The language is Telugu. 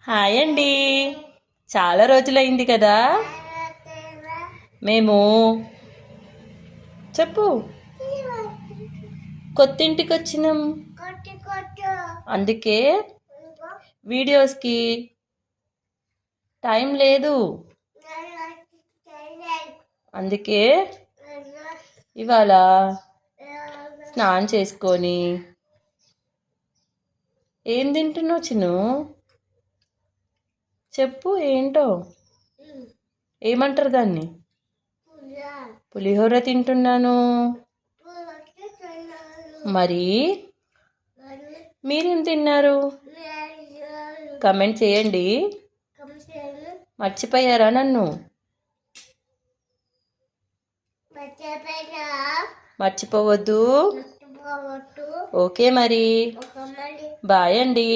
హాయ్ అండి. చాలా రోజులైంది కదా. మేము చెప్పు కొత్తింటికి వచ్చినాం. అందుకే వీడియోస్కి టైం లేదు. అందుకే ఇవాళ స్నానం చేసుకొని ఏం తింటున్నావు చిన్ను? చెప్పు ఏంటో. ఏమంటారు దాన్ని? పులిహోర తింటున్నాను. మరి మీరేం తిన్నారు? కమెంట్ చేయండి. మర్చిపోయారా నన్ను? మర్చిపోవద్దు. ఓకే మరి బాయ్ అండి.